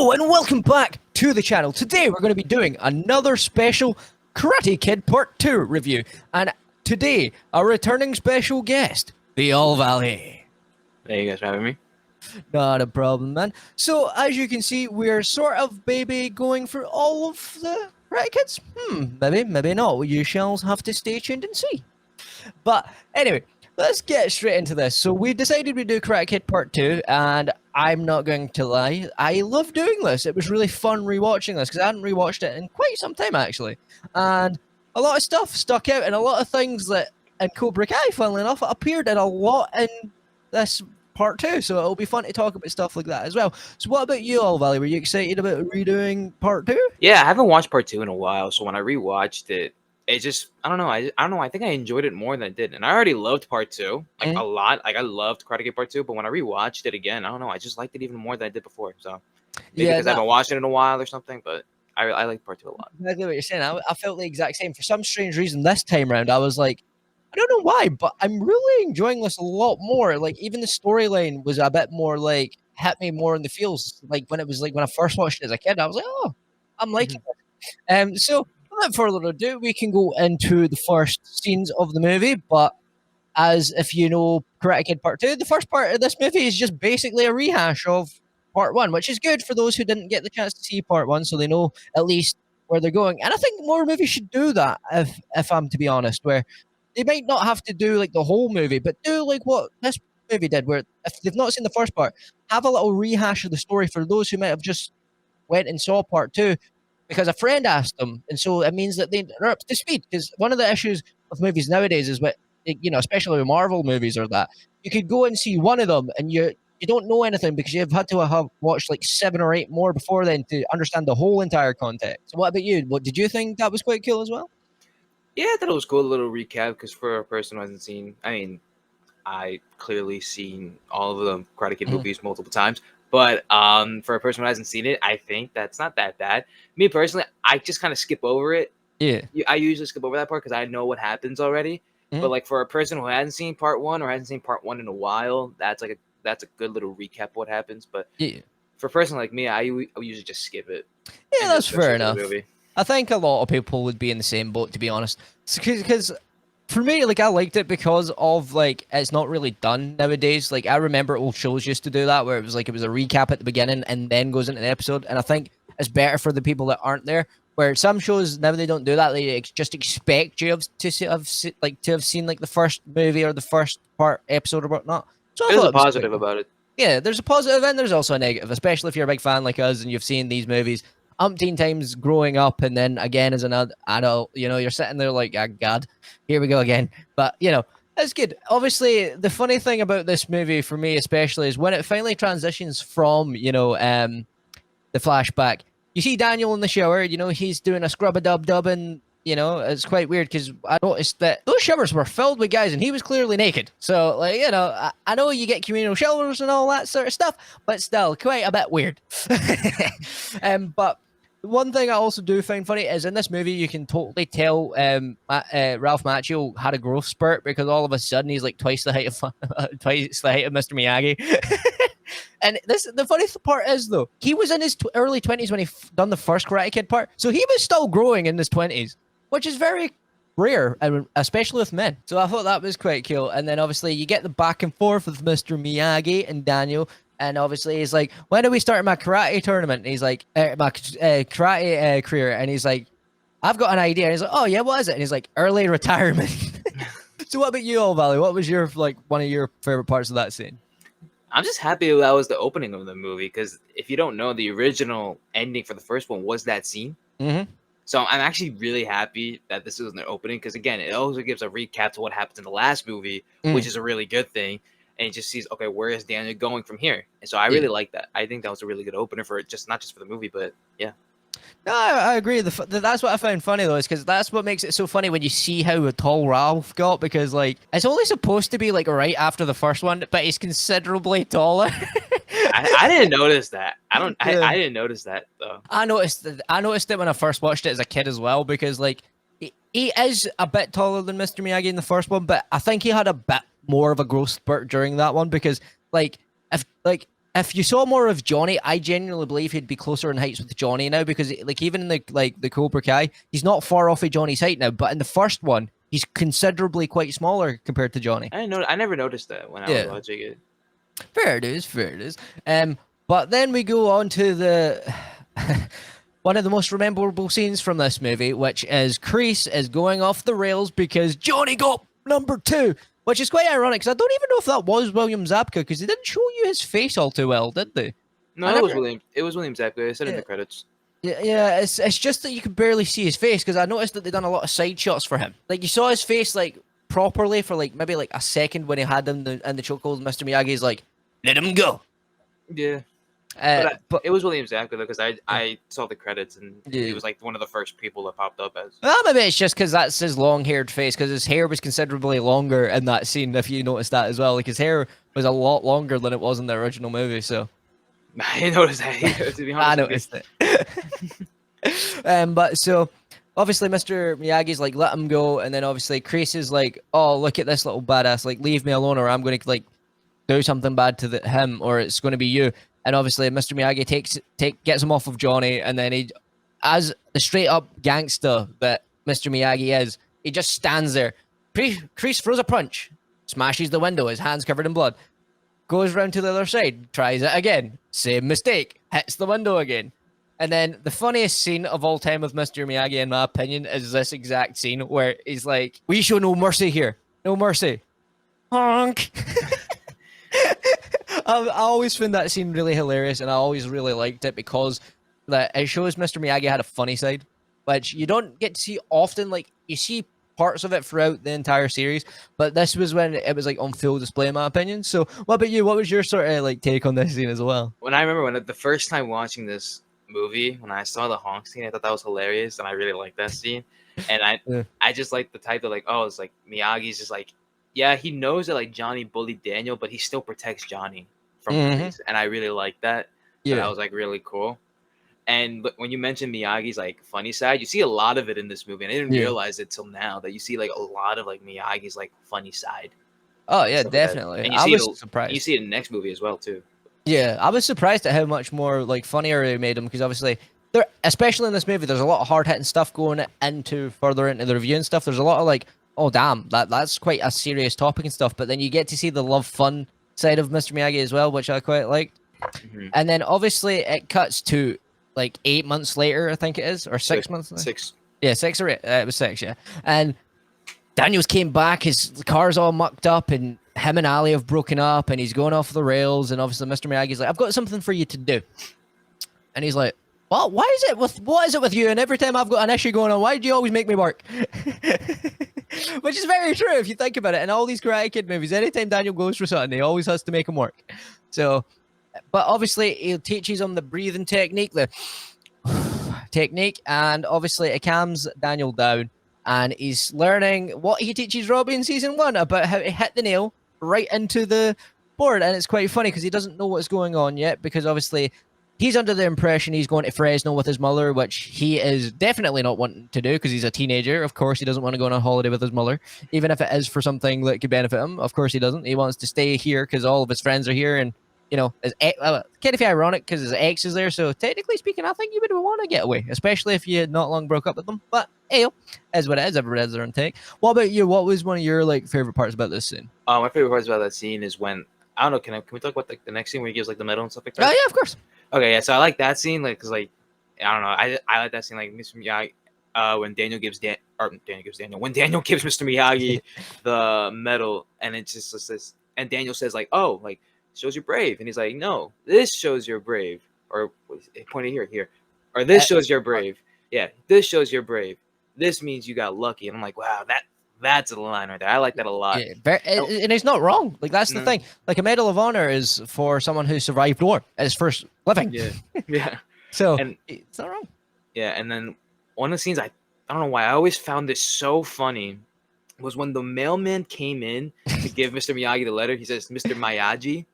Hello and welcome back to the channel. Today we're going to be doing another special Karate Kid Part 2 review. And today, our returning special guest, the All Valley. Hey, you guys for having me. Not a problem, man. So, as you can see, we're sort of going through all of the Karate Kids. Maybe not. You shall have to stay tuned and see. But anyway, let's get straight into this. So we decided we'd do Karate Kid Part 2, and I'm not going to lie, I love doing this. It was really fun rewatching this, because I hadn't rewatched it in quite some time, actually. And a lot of stuff stuck out, and a lot of things that in Cobra Kai, funnily enough, appeared in a lot in this Part 2, so it'll be fun to talk about stuff like that as well. So what about you, All Valley? Were you excited about redoing Part 2? Yeah, I haven't watched Part 2 in a while, so when I rewatched it, it just, I don't know, I don't know, I think I enjoyed it more than I did, and I already loved Part 2, like, a lot, like, I loved Karate Kid Part 2, but when I rewatched it again, I don't know, I just liked it even more than I did before, so, maybe because I haven't watched it in a while or something, but I like Part 2 a lot. Exactly what you're saying. I felt the exact same. For some strange reason, this time around, I was like, I don't know why, but I'm really enjoying this a lot more. Like, even the storyline was a bit more, like, hit me more in the feels. Like, when I first watched it as a kid, I was like, oh, I'm liking it. So, without further ado, we can go into the first scenes of the movie. But as if you know Karate Kid Part 2, the first part of this movie is just basically a rehash of Part 1, which is good for those who didn't get the chance to see Part 1, so they know at least where they're going. And I think more movies should do that, if I'm to be honest, where they might not have to do like the whole movie, but do like what this movie did, where if they've not seen the first part, have a little rehash of the story for those who might have just went and saw Part 2 because a friend asked them, and so it means that they're up to speed. Because one of the issues with movies nowadays is what, you know, especially with Marvel movies or that, you could go and see one of them and you don't know anything because you've had to have watched like 7 or 8 more before then to understand the whole entire context. So what about you? What did you think that was quite cool as well? Yeah, I thought it was cool, a little recap, because for a person who hasn't seen, I mean, I clearly seen all of the Karate Kid movies multiple times, but for a person who hasn't seen it, I think that's not that bad. Me personally, I just kind of skip over it. Yeah. I usually skip over that part because I know what happens already. But like for a person who hasn't seen Part 1 or hasn't seen Part 1 in a while, that's a good little recap of what happens. But for a person like me, I usually just skip it. Yeah, that's fair enough. I think a lot of people would be in the same boat, to be honest. Because for me, like, I liked it because of, like, it's not really done nowadays. Like, I remember old shows used to do that, where it was a recap at the beginning and then goes into the episode. And I think it's better for the people that aren't there. Where some shows now they don't do that, they just expect you to have seen like the first movie or the first part episode or whatnot. So there's a positive about it. Yeah, there's a positive and there's also a negative, especially if you're a big fan like us and you've seen these movies umpteen times growing up, and then again as an adult, you know, you're sitting there like, oh God, here we go again. But you know, it's good. Obviously, the funny thing about this movie for me especially is when it finally transitions from, you know, the flashback. You see Daniel in the shower, you know, he's doing a scrub-a-dub-dub, and, you know, it's quite weird because I noticed that those showers were filled with guys and he was clearly naked. So, like, you know, I know you get communal showers and all that sort of stuff, but still, quite a bit weird. But one thing I also do find funny is in this movie, you can totally tell Ralph Macchio had a growth spurt because all of a sudden he's like twice the height of Mr. Miyagi. And the funny part is, though, he was in his early 20s when he done the first Karate Kid part. So he was still growing in his 20s, which is very rare, especially with men. So I thought that was quite cool. And then, obviously, you get the back and forth with Mr. Miyagi and Daniel. And obviously, he's like, when do we start my karate tournament? And he's like, my karate career. And he's like, I've got an idea. And he's like, oh, yeah, what is it? And he's like, early retirement. So what about you, All Valley? What was your, like, one of your favorite parts of that scene? I'm just happy that was the opening of the movie, because if you don't know, the original ending for the first one was that scene. So I'm actually really happy that this was the opening, because again, it also gives a recap to what happens in the last movie, which is a really good thing. And it just sees, okay, where is Daniel going from here? And so I really like that. I think that was a really good opener for it, not just for the movie, but yeah. No, I agree. That's what I found funny, though, is because that's what makes it so funny when you see how tall Ralph got, because, like, it's only supposed to be, like, right after the first one, but he's considerably taller. I didn't notice that. I didn't notice that, though. I noticed it when I first watched it as a kid as well, because, like, he is a bit taller than Mr. Miyagi in the first one, but I think he had a bit more of a growth spurt during that one, because, like, if, like, if you saw more of Johnny, I genuinely believe he'd be closer in heights with Johnny now, because like even in the Cobra Kai, he's not far off of Johnny's height now. But in the first one, he's considerably quite smaller compared to Johnny. I didn't know. I never noticed that when I was Yeah, watching it. fair it is, fair it is. But then we go on to the one of the most memorable scenes from this movie, which is Kreese is going off the rails because Johnny got number 2, which is quite ironic because I don't even know if that was William Zabka, because they didn't show you his face all too well, did they? No, it was William. It was William Zabka. I said in the credits. Yeah, it's just that you could barely see his face, because I noticed that they done a lot of side shots for him. Like you saw his face like properly for like maybe like a second when he had him in the chokehold. Mr. Miyagi's like, let him go. Yeah. But it was William Zabka though, because I saw the credits and he was like one of the first people that popped up as. Well, maybe it's just because that's his long-haired face, because his hair was considerably longer in that scene. If you noticed that as well, like his hair was a lot longer than it was in the original movie. So I noticed that. To be honest, I noticed it. But so obviously Mr. Miyagi's like, let him go, and then obviously Kreese is like, oh, look at this little badass, like leave me alone, or I'm going to like do something bad to him, or it's going to be you. And obviously, Mr. Miyagi gets him off of Johnny, and then he, as the straight up gangster that Mr. Miyagi is, he just stands there. Kreese throws a punch, smashes the window, his hands covered in blood, goes round to the other side, tries it again, same mistake, hits the window again. And then the funniest scene of all time with Mr. Miyagi, in my opinion, is this exact scene where he's like, "We show no mercy here, no mercy." Honk. I always found that scene really hilarious, and I always really liked it because that it shows Mr. Miyagi had a funny side, which you don't get to see often. Like you see parts of it throughout the entire series, but this was when it was like on full display, in my opinion. So, what about you? What was your sort of like take on this scene as well? When I remember when the first time watching this movie, when I saw the honk scene, I thought that was hilarious, and I really liked that scene. And I just like the type of like, oh, it's like Miyagi's just like, yeah, he knows that like Johnny bullied Daniel, but he still protects Johnny from police, and I really like that. Yeah, that was like really cool. And when you mentioned Miyagi's like funny side, you see a lot of it in this movie, and I didn't realize it till now that you see like a lot of like Miyagi's like funny side. Oh yeah, definitely. And I was surprised. You see it in the next movie as well too. Yeah, I was surprised at how much more like funnier they made him, because obviously there, especially in this movie, there's a lot of hard hitting stuff going into further into the review and stuff. There's a lot of like, oh damn, that's quite a serious topic and stuff. But then you get to see the love fun side of Mr. Miyagi as well, which I quite liked. And then obviously it cuts to like 8 months later, I think it is, or 6 months. Later. 6. Yeah, 6 or 8. It was 6, yeah. And Daniels came back, his car's all mucked up, and him and Ali have broken up, and he's going off the rails. And obviously Mr. Miyagi's like, I've got something for you to do. And he's like, well, what is it with you? And every time I've got an issue going on, why do you always make me work? Which is very true if you think about it. In all these Karate Kid movies, anytime Daniel goes for something, he always has to make him work. So, but obviously he teaches him the breathing technique, and obviously it calms Daniel down, and he's learning what he teaches Robbie in season 1 about how to hit the nail right into the board. And it's quite funny because he doesn't know what's going on yet, because obviously he's under the impression he's going to Fresno with his mother, which he is definitely not wanting to do because he's a teenager. Of course, he doesn't want to go on a holiday with his mother, even if it is for something that could benefit him. Of course, he doesn't. He wants to stay here because all of his friends are here, and you know, kind of ironic because his ex is there. So technically speaking, I think you would want to get away, especially if you had not long broke up with them. But hey, is what it is. Everybody has their own take. What about you? What was one of your like favorite parts about this scene? My favorite parts about that scene is when, I don't know, can we talk about the next scene where he gives like the medal and stuff like that? Oh yeah, of course. Okay, yeah. So I like that scene, like, cause like, I don't know, I like that scene, like Mr. Miyagi, when Daniel gives when Daniel gives Mr. Miyagi the medal, and it's just this, and Daniel says like, oh, like, shows you're brave, and he's like, no, this shows you're brave, or pointed here, or this shows you're brave. Yeah, this shows you're brave. This means you got lucky, and I'm like, wow, that's a line right there. I like that a lot. Yeah, and he's not wrong. Like that's the thing. Like a Medal of Honor is for someone who survived war at his first living. Yeah, yeah. So and it's not wrong. Yeah, and then one of the scenes I don't know why I always found this so funny was when the mailman came in to give Mr. Miyagi the letter. He says, "Mr. Miyagi."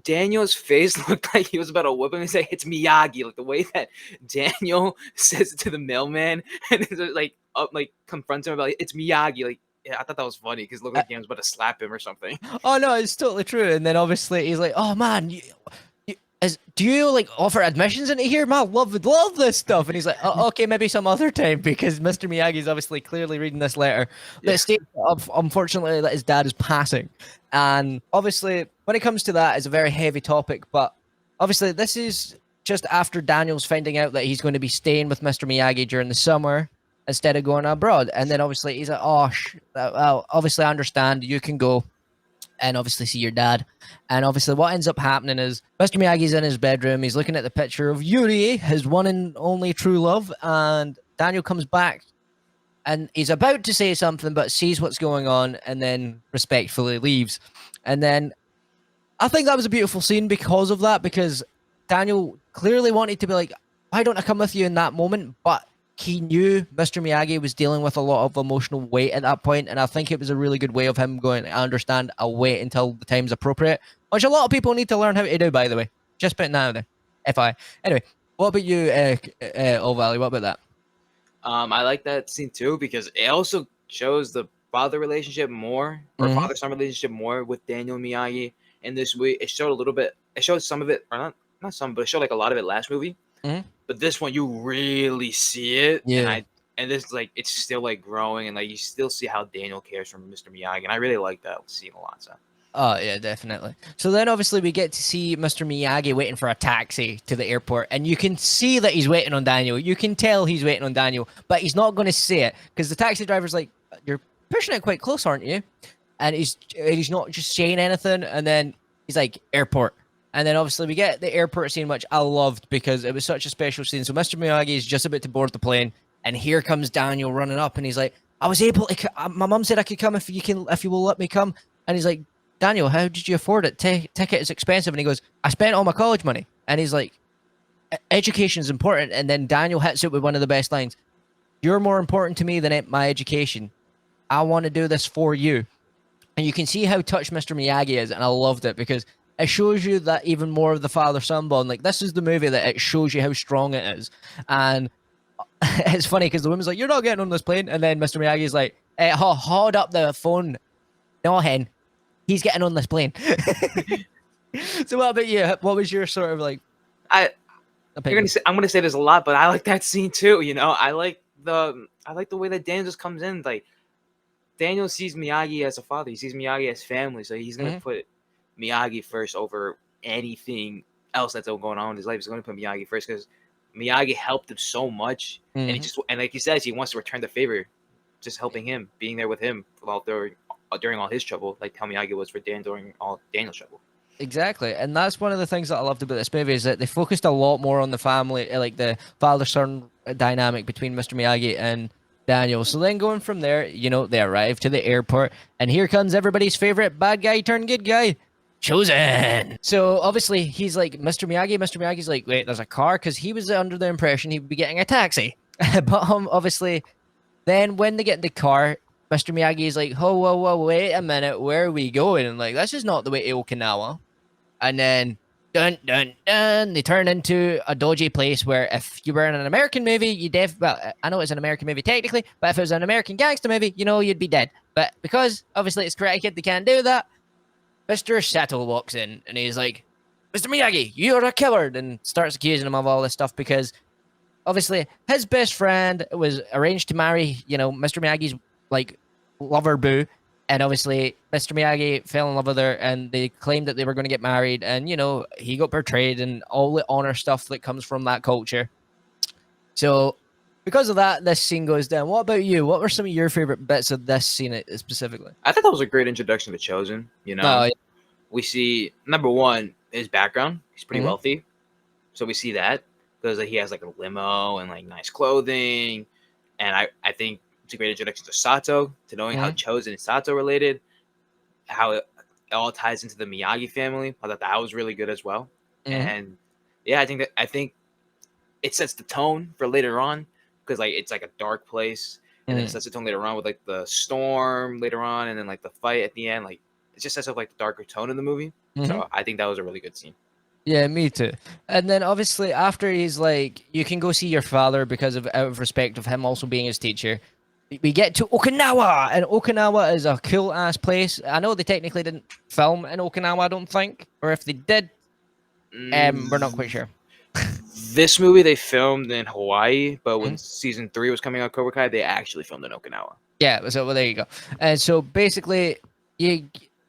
Daniel's face looked like he was about to whip him and say, "It's Miyagi." Like the way that Daniel says it to the mailman, and it's like confronts him about, "It's Miyagi." Like yeah, I thought that was funny because it looked like he was about to slap him or something. Oh no, it's totally true. And then obviously he's like, "Oh man, do you like offer admissions into here? Man, would love this stuff." And he's like, "Oh, okay, maybe some other time," because Mr. Miyagi's obviously clearly reading this letter Yeah. that states, unfortunately, that his dad is passing. And obviously, when it comes to that, it's a very heavy topic. But obviously, this is just after Daniel's finding out that he's going to be staying with Mr. Miyagi during the summer instead of going abroad. And then obviously he's like, "Oh, well, obviously I understand. You can go and obviously see your dad." And obviously what ends up happening is Mr. Miyagi's in his bedroom. He's looking at the picture of Yuri, his one and only true love. And Daniel comes back and he's about to say something, but sees what's going on and then respectfully leaves. And then I think that was a beautiful scene because of that, because Daniel clearly wanted to be like, "Why don't I come with you in that moment?" But he knew Mr. Miyagi was dealing with a lot of emotional weight at that point, and I think it was a really good way of him going, "I understand, I'll wait until the time's appropriate," which a lot of people need to learn how to do, by the way. Just putting that out there. Anyway, what about you, O'Valley? What about that? I like that scene too because it also shows the father relationship more, or Mhm. father-son relationship more with Daniel Miyagi in this movie. It showed a little bit. It showed some of it, or not some, but it showed like a lot of it last movie. Mhm. But this one, you really see it, Yeah. and this like it's still like growing, and like you still see how Daniel cares for Mr. Miyagi, and I really like that scene a lot. So Oh, yeah, definitely. So then obviously we get to see Mr. Miyagi waiting for a taxi to the airport, and you can see that he's waiting on Daniel. You can tell he's waiting on Daniel, but he's not going to say it because the taxi driver's like, "You're pushing it quite close, aren't you?" And he's not just saying anything, and then he's like, "Airport." And then obviously we get the airport scene, which I loved because it was such a special scene. So Mr. Miyagi is just about to board the plane, and here comes Daniel running up, and he's like, "I was able to. My mum said I could come if you will let me come." And he's like, "Daniel, how did you afford it? Ticket is expensive." And he goes, "I spent all my college money." And he's like, "Education is important." And then Daniel hits it with one of the best lines: "You're more important to me than my education. I want to do this for you." And you can see how touched Mr. Miyagi is. And I loved it because it shows you that even more of the father-son bond. Like, this is the movie that it shows you how strong it is. And it's funny because the woman's like, "You're not getting on this plane." And then Mr. Miyagi's like, hold up the phone. No, hen. He's getting on this plane. So what about you? What was your sort of like I opinion? I'm gonna say this a lot, but I like that scene too. You know, I like the way that Daniel just comes in. Like Daniel sees Miyagi as a father. He sees Miyagi as family, so he's gonna put Miyagi first over anything else that's going on in his life. He's gonna put Miyagi first because Miyagi helped him so much, and and like he says, he wants to return the favor, just helping him, being there with him during all his trouble, like how Miyagi was for Dan during all Daniel's trouble. Exactly, and that's one of the things that I loved about this movie is that they focused a lot more on the family, like the father-son dynamic between Mr. Miyagi and Daniel. So then going from there, they arrive to the airport, and here comes everybody's favorite bad guy turned good guy, Chosen. So obviously he's like, "Mr. Miyagi." Mr. Miyagi's like, "Wait, there's a car," because he was under the impression he'd be getting a taxi. But obviously, then when they get in the car, Mr. Miyagi is like, "Oh, whoa, whoa, wait a minute, where are we going?" And like, this is not the way to Okinawa. And then dun dun dun, they turn into a dodgy place where if you were in an American movie, I know it's an American movie technically, but if it was an American gangster movie, you'd be dead. But because obviously it's Karate Kid, they can't do that. Mr. Sato walks in and he's like, "Mr. Miyagi, you're a coward," and starts accusing him of all this stuff because obviously his best friend was arranged to marry, Mr. Miyagi's like lover boo. And obviously Mr. Miyagi fell in love with her and they claimed that they were going to get married. And, he got portrayed and all the honor stuff that comes from that culture. So because of that, this scene goes down. What about you? What were some of your favorite bits of this scene specifically? I thought that was a great introduction to Chosen. Oh, yeah. We see number one his background. He's pretty wealthy, so we see that because he has like a limo and like nice clothing, and I think it's a great introduction to Sato, to knowing how Chosen and Sato related, how it all ties into the Miyagi family. I thought that was really good as well, and yeah, I think it sets the tone for later on because like it's like a dark place, and then it sets the tone later on with like the storm later on, and then like the fight at the end, like it just sets up like the darker tone in the movie. So I think that was a really good scene. Yeah, me too. And then obviously after he's like, "You can go see your father," because of out of respect of him also being his teacher. we get to Okinawa, and Okinawa is a cool ass place. I know they technically didn't film in Okinawa, I don't think, or if they did, we're not quite sure. This movie they filmed in Hawaii, but when season 3 was coming out, Cobra Kai, they actually filmed in Okinawa. Yeah, so well, there you go. And so basically, Mr.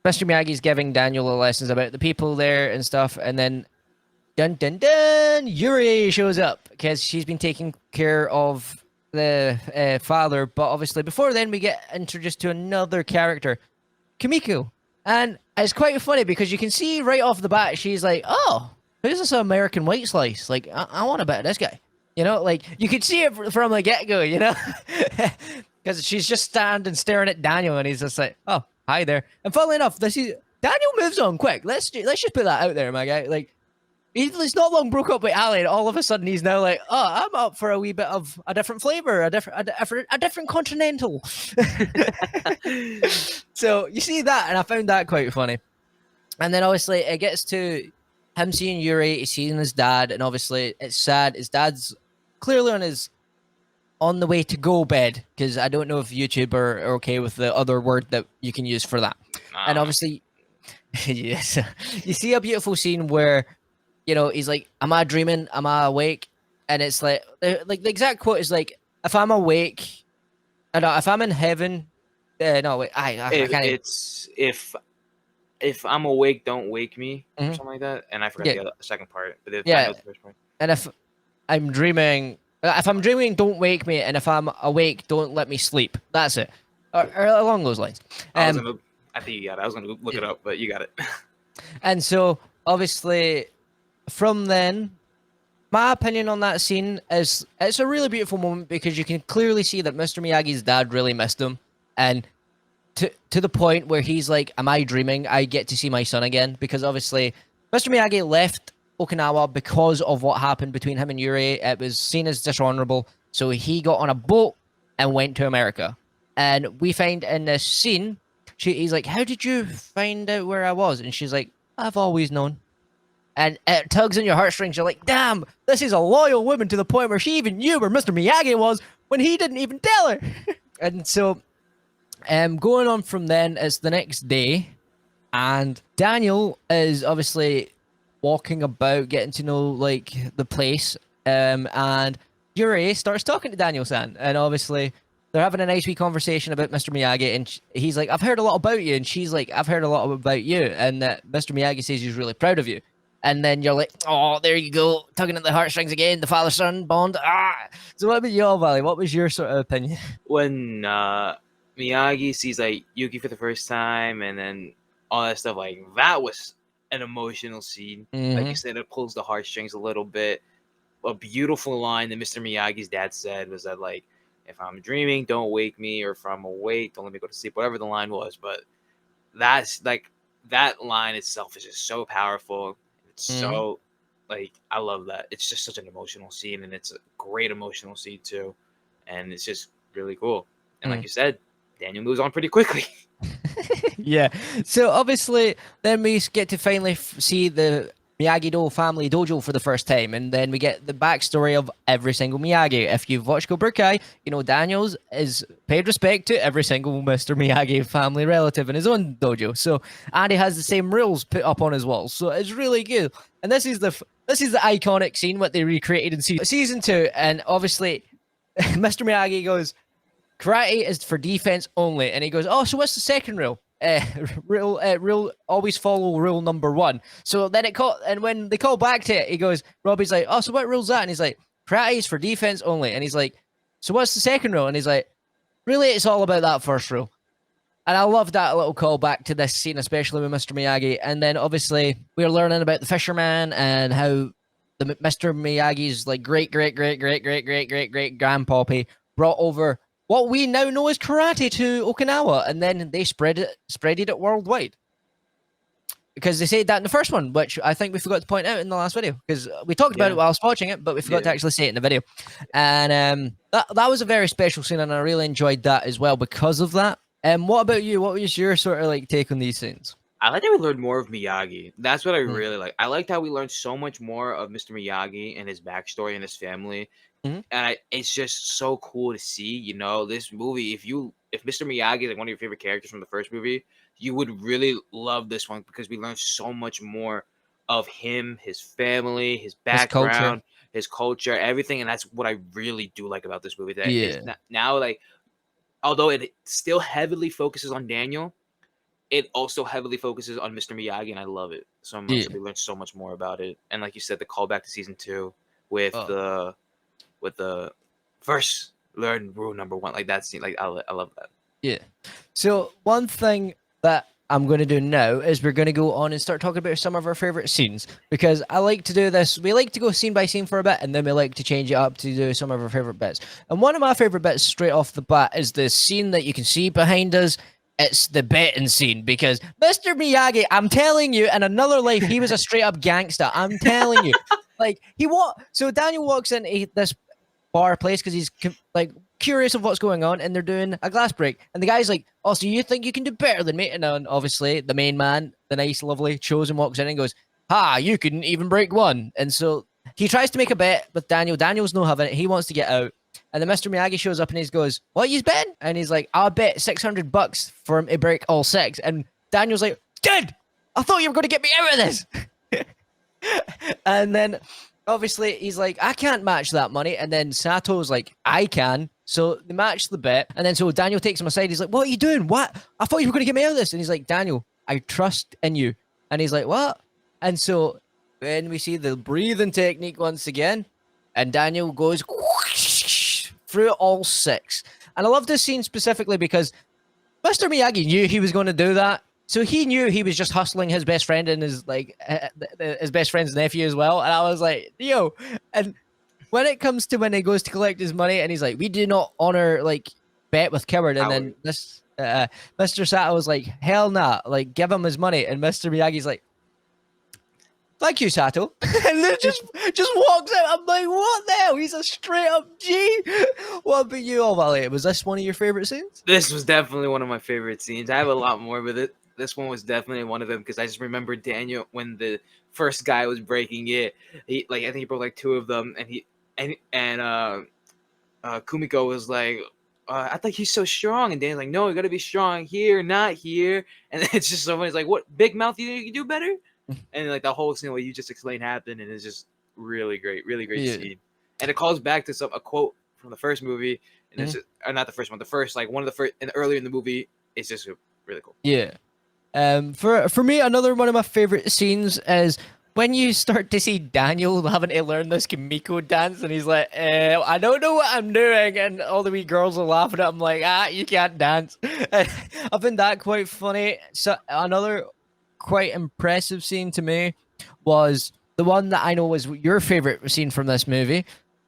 Miyagi's giving Daniel the lessons about the people there and stuff, and then dun dun dun, Yuri shows up because she's been taking care of the father. But obviously, before then, we get introduced to another character, Kimiko, and it's quite funny because you can see right off the bat she's like, "Oh, who's this American white slice? Like, I want a bit of this guy." You know, like you could see it from the get go. You know, because she's just standing staring at Daniel, and he's just like, "Oh, hi there." And funnily enough, Daniel moves on quick. Let's just put that out there, my guy. Like. He's not long broke up with Ali, and all of a sudden he's now like, "Oh, I'm up for a wee bit of a different flavor, a different continental." So you see that, and I found that quite funny. And then obviously it gets to him seeing Yuri, he's seeing his dad, and obviously it's sad. His dad's clearly on the way to go bed, because I don't know if YouTube are okay with the other word that you can use for that. And obviously, yes, you see a beautiful scene where. You know, he's like, "Am I dreaming? Am I awake?" And it's like the exact quote is like, "If I'm awake, if I'm in heaven, no, wait, I can't." It's if I'm awake, don't wake me, or something like that. And I forgot the second part, but I know the first part. And if I'm dreaming, don't wake me, and if I'm awake, don't let me sleep. That's it, or along those lines. I think you got it. I was gonna look it up, but you got it. And so obviously. From then, my opinion on that scene is it's a really beautiful moment because you can clearly see that Mr. Miyagi's dad really missed him, and to the point where he's like, "Am I dreaming? I get to see my son again." Because obviously, Mr. Miyagi left Okinawa because of what happened between him and Yuri. It was seen as dishonorable, so he got on a boat and went to America. And we find in this scene, he's like, "How did you find out where I was?" And she's like, "I've always known." And it tugs on your heartstrings. You're like, "Damn, this is a loyal woman to the point where she even knew where Mr. Miyagi was when he didn't even tell her." And so, going on from then, it's the next day, and Daniel is obviously walking about, getting to know like the place, and Yuri starts talking to Daniel-san, and obviously they're having a nice wee conversation about Mr. Miyagi, and he's like, "I've heard a lot about you," and she's like, "I've heard a lot about you," and that Mr. Miyagi says he's really proud of you. And then you're like, "Oh, there you go, tugging at the heartstrings again, the father-son bond." So what about you, Valley? What was your sort of opinion? When Miyagi sees like Yuki for the first time, and then all that stuff, like that was an emotional scene. Like you said, it pulls the heartstrings a little bit. A beautiful line that Mr. Miyagi's dad said was that, like, "If I'm dreaming, don't wake me, or if I'm awake, don't let me go to sleep." Whatever the line was, but that's like that line itself is just so powerful. So, like, I love that. It's just such an emotional scene, and it's a great emotional scene too, and it's just really cool. And like you said, Daniel moves on pretty quickly. Yeah. So obviously, then we get to finally see the Miyagi-Do family dojo for the first time, and then we get the backstory of every single Miyagi. If you've watched Cobra Kai, you know Daniels is paid respect to every single Mr. Miyagi family relative in his own dojo. So Andy has the same rules put up on his walls, so it's really good. And this is the iconic scene what they recreated in season 2, and obviously Mr. Miyagi goes, "Karate is for defense only," and he goes, "Oh, so what's the second rule?" Rule always follow rule number 1. So then and when they call back to it, he goes, Robbie's like, "Oh, so what rule's that?" And he's like, "Karate is for defense only." And he's like, "So what's the second rule?" And he's like, "Really, it's all about that first rule." And I love that little call back to this scene, especially with Mr. Miyagi. And then obviously we're learning about the fisherman and how the Mr. Miyagi's like great grandpappy brought over what we now know as karate to Okinawa, and then they spreaded it worldwide. Because they said that in the first one, which I think we forgot to point out in the last video, because we talked about it while I was watching it, but we forgot to actually say it in the video. And that was a very special scene, and I really enjoyed that as well because of that. What about you? What was your sort of like take on these scenes? I like that we learned more of Miyagi. That's what I Mm. really like. I liked how we learned so much more of Mr. Miyagi and his backstory and his family. Mhm. And it's just so cool to see, this movie. If Mr. Miyagi is like one of your favorite characters from the first movie, you would really love this one because we learned so much more of him, his family, his His culture. background, his culture, everything. And that's what I really do like about this movie. That it's Yeah. now like, although it still heavily focuses on Daniel, it also heavily focuses on Mr. Miyagi, and I love it so much. Yeah. So we learned so much more about it. And like you said, the callback to season 2 with Oh, the first learn rule number 1, like that scene, like I love that. yeah. So one thing that I'm going to do now is we're going to go on and start talking about some of our favorite scenes, because I like to do this. We like to go scene by scene for a bit, and then we like to change it up to do some of our favorite bits. And one of my favorite bits straight off the bat is the scene that you can see behind us. It's the betting scene, because Mr. Miyagi, I'm telling you, in another life, he was a straight up gangster. I'm telling you. Like, so Daniel walks into this bar place because he's like curious of what's going on, and they're doing a glass break, and the guy's like, oh, so you think you can do better than me? And then obviously the main man, the nice lovely chosen, walks in and goes, ha, you couldn't even break one. And so he tries to make a bet with Daniel's no having it, he wants to get out. And then Mr. Miyagi shows up and he goes, what, you betting? And he's like, I'll bet $600 for him to break all 6. And Daniel's like, dude, I thought you were going to get me out of this. And then obviously he's like, I can't match that money. And then Sato's like, I can. So they match the bet. And then so Daniel takes him aside. He's like, what are you doing? What? I thought you were going to get me out of this. And he's like, Daniel, I trust in you. And he's like, what? And so then we see the breathing technique once again. And Daniel goes whoosh, through all 6. And I love this scene specifically because Mr. Miyagi knew he was going to do that. So he knew he was just hustling his best friend and his best friend's nephew as well. And I was like, yo. And when it comes to when he goes to collect his money, and he's like, we do not honor like bet with coward. And then this Mr. Sato was like, hell nah, like give him his money. And Mr. Miyagi's like, thank you, Sato. And then just walks out. I'm like, what the hell? He's a straight up G. What about you, Olvali? Was this one of your favorite scenes? This was definitely one of my favorite scenes. I have a lot more with it. This one was definitely one of them because I just remember Daniel when the first guy was breaking it. He I think he broke like 2 of them, and Kumiko was like, I thought he's so strong, and Daniel's like, no, you got to be strong here, not here. And it's just so funny. It's like, what, big mouth? You can do better. And like the whole scene what you just explained happened, and it's just really great scene. And it calls back to a quote from the first movie, and it's just, or not the first one, the first like one of the first, and earlier in the movie, it's just really cool. Yeah. For me, another one of my favorite scenes is when you start to see Daniel having to learn this Kimiko dance, and he's like, I don't know what I'm doing, and all the wee girls are laughing at him like, you can't dance. I find that quite funny. So another quite impressive scene to me was the one that I know was your favorite scene from this movie.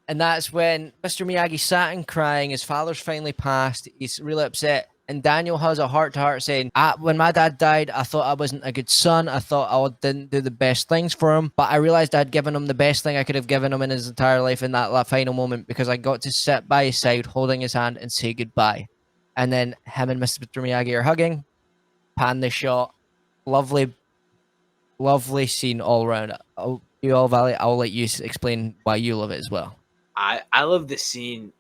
And that's when Mr. Miyagi sat and crying. His father's finally passed. He's really upset. And Daniel has a heart-to-heart saying, when my dad died, I thought I wasn't a good son. I thought I didn't do the best things for him. But I realized I had given him the best thing I could have given him in his entire life in that final moment, because I got to sit by his side, holding his hand and say goodbye. And then him and Mr. Miyagi are hugging. Pan the shot. Lovely, lovely scene all around. You all value. I'll let you explain why you love it as well. I love this scene.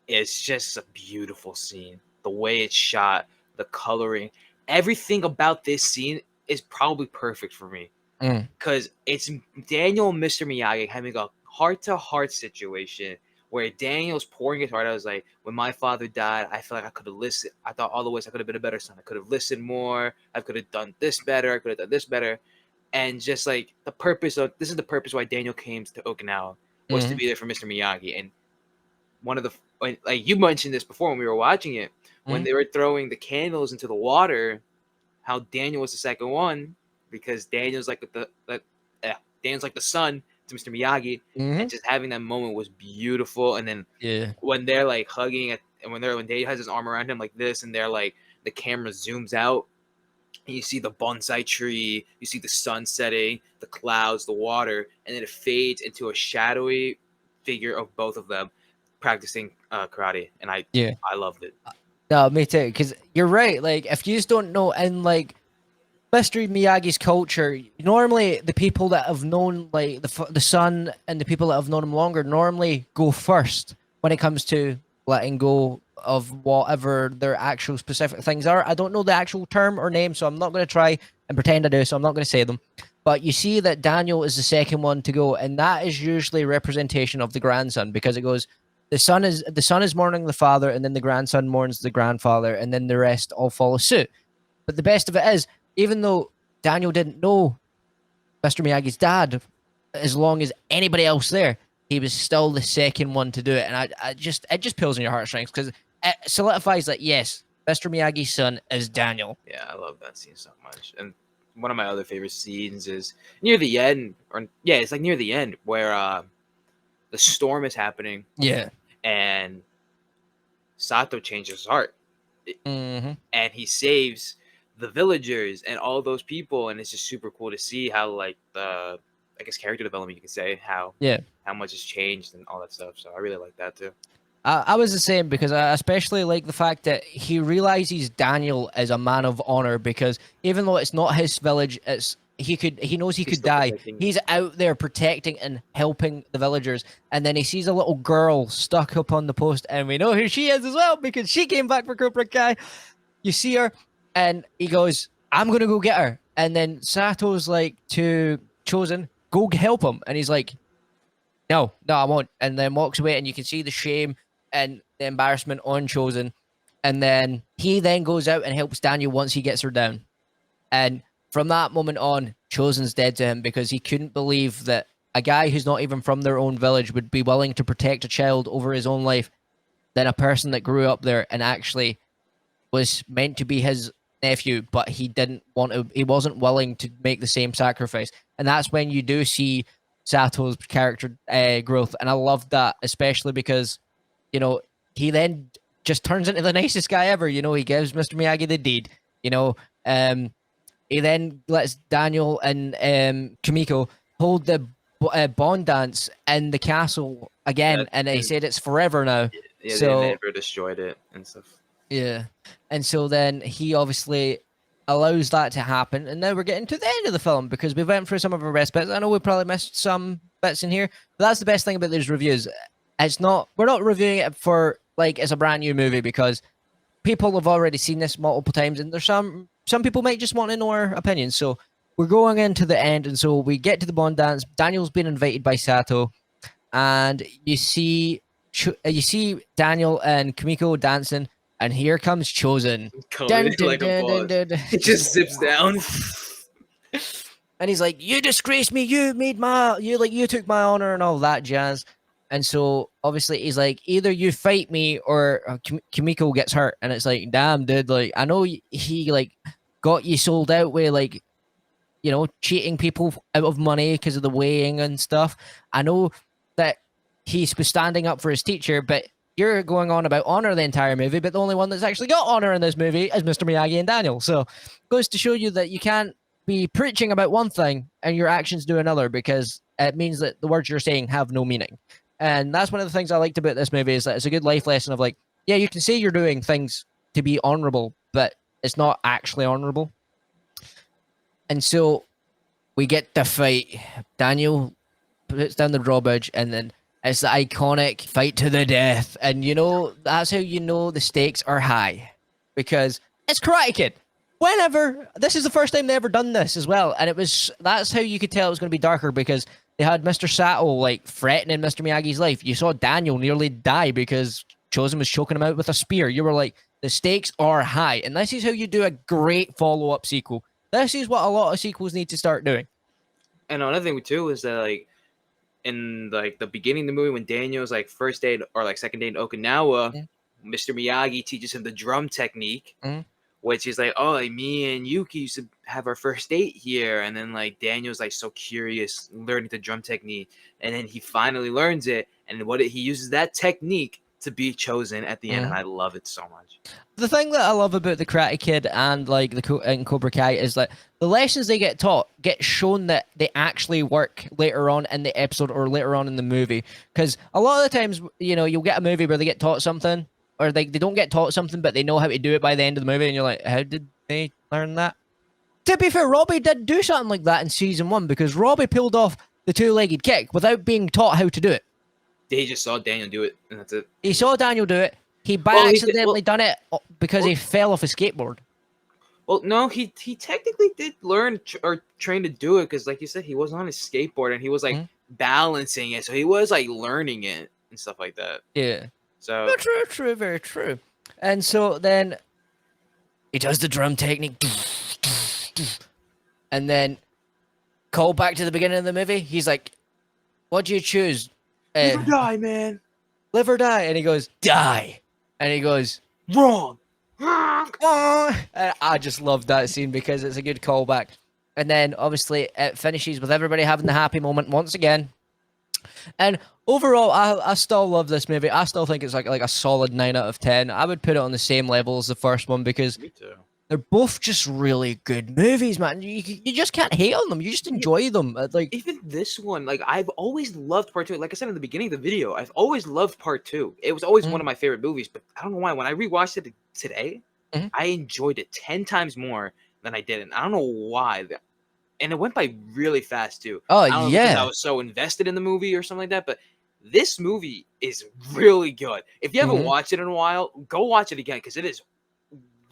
It's just a beautiful scene. The way it's shot, the coloring, everything about this scene is probably perfect for me. Because it's Daniel and Mr. Miyagi having a heart-to-heart situation where Daniel's pouring his heart out. I was like, when my father died, I feel like I could have listened. I thought all the ways I could have been a better son. I could have listened more. I could have done this better. I could have done this better. And just like this is the purpose why Daniel came to Okinawa, was to be there for Mr. Miyagi. And one of the, like you mentioned this before when we were watching it, when they were throwing the candles into the water, how Daniel was the second one, because Daniel's like Daniel's like the son to Mr. Miyagi, and just having that moment was beautiful. And then when they're like hugging and when Daniel has his arm around him like this, and they're like the camera zooms out, and you see the bonsai tree, you see the sun setting, the clouds, the water, and then it fades into a shadowy figure of both of them practicing karate, and I loved it. No, me too. Because you're right. Like, if you just don't know, and like, Mr. Miyagi's culture, normally the people that have known like the son and the people that have known him longer normally go first when it comes to letting go of whatever their actual specific things are. I don't know the actual term or name, so I'm not going to try and pretend I do, so I'm not going to say them. But you see that Daniel is the second one to go, and that is usually a representation of the grandson, because it goes the son is mourning the father, and then the grandson mourns the grandfather, and then the rest all follow suit. But the best of it is, even though Daniel didn't know Mr. Miyagi's dad as long as anybody else there, he was still the second one to do it. And it just pulls on your heartstrings, because it solidifies that, yes, Mr. Miyagi's son is Daniel. Yeah, I love that scene so much. And one of my other favorite scenes is near the end, or yeah, it's like near the end where the storm is happening. Yeah. And Sato changes his heart. Mm-hmm. And he saves the villagers and all those people, and it's just super cool to see how like the I guess character development, you can say, how much has changed and all that stuff. So I really like that too. I was the same, because I especially like the fact that he realizes Daniel is a man of honor, because even though it's not his village, he knows he could die. He's out there protecting and helping the villagers, and then he sees a little girl stuck up on the post, and we know who she is as well, because she came back for Cobra Kai. You see her, and he goes, "I'm gonna go get her," and then Sato's like to Chosen, "Go help him," and he's like, no, I won't. And then walks away, and you can see the shame and the embarrassment on Chosen. And then he then goes out and helps Daniel once he gets her down. And from that moment on, Chosen's dead to him, because he couldn't believe that a guy who's not even from their own village would be willing to protect a child over his own life than a person that grew up there and actually was meant to be his nephew, but he didn't want to, he wasn't willing to make the same sacrifice. And that's when you do see Sato's character growth. And I love that, especially because, you know, he then just turns into the nicest guy ever. You know, he gives Mr. Miyagi the deed. You know, he then lets Daniel and Kimiko hold the bond dance in the castle again, and he said it's forever now. Yeah, so they never destroyed it and stuff. Yeah, and so then he obviously allows that to happen, and now we're getting to the end of the film, because we went through some of our best bits. I know we probably missed some bits in here, but that's the best thing about these reviews. We're not reviewing it for like it's a brand new movie, because people have already seen this multiple times, and there's some people might just want to know our opinions. So we're going into the end, and so we get to the bond dance. Daniel's been invited by Sato, and you see Daniel and Kimiko dancing, and here comes Chosen. Dun, dun, dun, it just zips down. And he's like, "You disgraced me. You took my honor and all that jazz." And so obviously he's like, either you fight me or Kimiko gets hurt. And it's like, damn, dude, like, I know he like got you sold out with like, you know, cheating people out of money because of the weighing and stuff. I know that he was standing up for his teacher, but you're going on about honor the entire movie, but the only one that's actually got honor in this movie is Mr. Miyagi and Daniel. So it goes to show you that you can't be preaching about one thing and your actions do another, because it means that the words you're saying have no meaning. And that's one of the things I liked about this movie, is that it's a good life lesson of like, yeah, you can say you're doing things to be honorable, but it's not actually honorable. And so we get the fight. Daniel puts down the drawbridge, and then it's the iconic fight to the death. And you know, that's how you know the stakes are high, because it's Karate Kid. This is the first time they ever done this as well. And that's how you could tell it was going to be darker, because they had Mr. Sato like threatening Mr. Miyagi's life. You saw Daniel nearly die because Chosen was choking him out with a spear. You were like, the stakes are high. And this is how you do a great follow-up sequel. This is what a lot of sequels need to start doing. And another thing too is that like in like the beginning of the movie, when Daniel's like first day or like second day in Okinawa, Mr. Miyagi teaches him the drum technique. Which is like, oh, like me and Yuki used to have our first date here. And then like Daniel's like so curious, learning the drum technique. And then he finally learns it. And he uses that technique to be Chosen at the end. And I love it so much. The thing that I love about the Karate Kid and like and Cobra Kai is that the lessons they get taught get shown that they actually work later on in the episode or later on in the movie. Because a lot of the times, you know, you'll get a movie where they get taught something, or they don't get taught something, but they know how to do it by the end of the movie, and you're like, how did they learn that? To be fair, Robbie did do something like that in season 1 because Robbie pulled off the two-legged kick without being taught how to do it. They just saw Daniel do it, and that's it. He saw Daniel do it. He accidentally done it because he fell off a skateboard. Well, no, he technically did learn or train to do it because, like you said, he was on his skateboard and he was like balancing it, so he was like learning it and stuff like that. Yeah. So true, very true. And so then he does the drum technique, and then call back to the beginning of the movie. He's like, "What do you choose? Live or die, man. Live or die?" And he goes, "Die." And he goes, "Wrong." And I just love that scene because it's a good callback. And then obviously it finishes with everybody having the happy moment once again. And overall, I still love this movie. I still think it's like a solid 9 out of 10. I would put it on the same level as the first one because Me too. they're both just really good movies, man. You just can't hate on them. You just enjoy them. Like even this one, like I've always loved part 2. Like I said in the beginning of the video, I've always loved part 2. It was always one of my favorite movies, but I don't know why. When I rewatched it today, I enjoyed it 10 times more than I did. And I don't know why. And it went by really fast too. Oh, I don't know yeah. because I was so invested in the movie or something like that. But this movie is really good. If you haven't watched it in a while, go watch it again because it is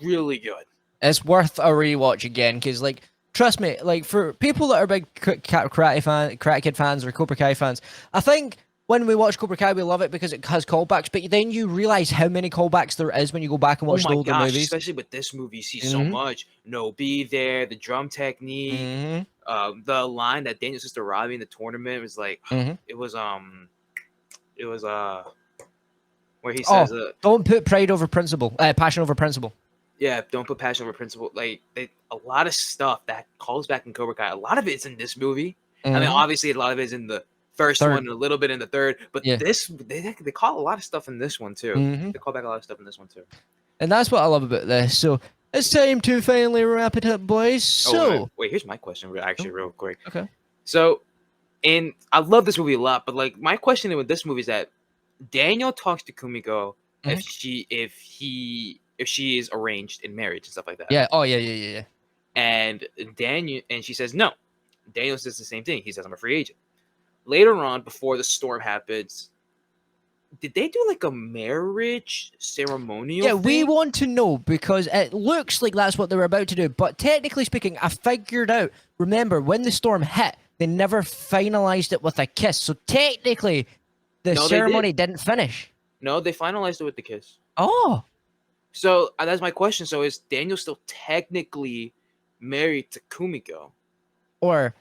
really good. It's worth a rewatch again because, like, trust me, like for people that are big Karate Kid fans or Cobra Kai fans, I think when we watch Cobra Kai, we love it because it has callbacks. But then you realize how many callbacks there is when you go back and watch the older movies. Especially with this movie, you see so much. No be there, the drum technique, the line that Daniel's sister Robbie in the tournament was like, it was where he says, "Don't put pride over principle, passion over principle." Yeah, don't put passion over principle. Like a lot of stuff that calls back in Cobra Kai. A lot of it's in this movie. I mean, obviously, a lot of it is in the first one and a little bit in the third. But this, they call a lot of stuff in this one too. They call back a lot of stuff in this one too. And that's what I love about this. So it's time to finally wrap it up, boys. So wait, here's my question, real quick. Okay. So, and I love this movie a lot, but like my question with this movie is that Daniel talks to Kumiko if she is arranged in marriage and stuff like that. Yeah. Oh, yeah. And she says no. Daniel says the same thing. He says, I'm a free agent. Later on, before the storm happens, did they do like a marriage ceremonial thing? We want to know because it looks like that's what they were about to do. But technically speaking, I figured out, remember, when the storm hit, they never finalized it with a kiss. So technically, the ceremony didn't finish. No, they finalized it with the kiss. Oh. So that's my question. So is Daniel still technically married to Kumiko? Or,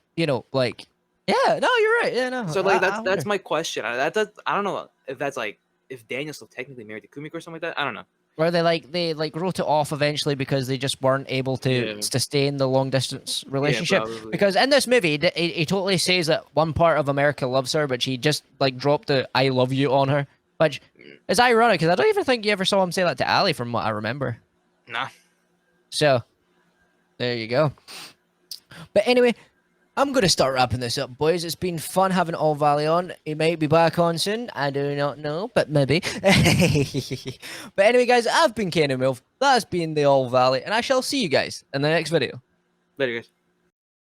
like, yeah, no, you're right. Yeah, no. So like that's my question. I don't know if that's like if Daniel's still technically married to Kumiko or something like that. I don't know. Or they wrote it off eventually because they just weren't able to sustain the long distance relationship. Because in this movie, he totally says that one part of America loves her, but she just like dropped the "I love you" on her. Which is ironic because I don't even think you ever saw him say that to Ali from what I remember. Nah. So, there you go. But anyway, I'm going to start wrapping this up, boys. It's been fun having All Valley on. He might be back on soon. I do not know, but maybe. But anyway, guys, I've been Ken and Milf. That's been the All Valley, and I shall see you guys in the next video. Later, guys.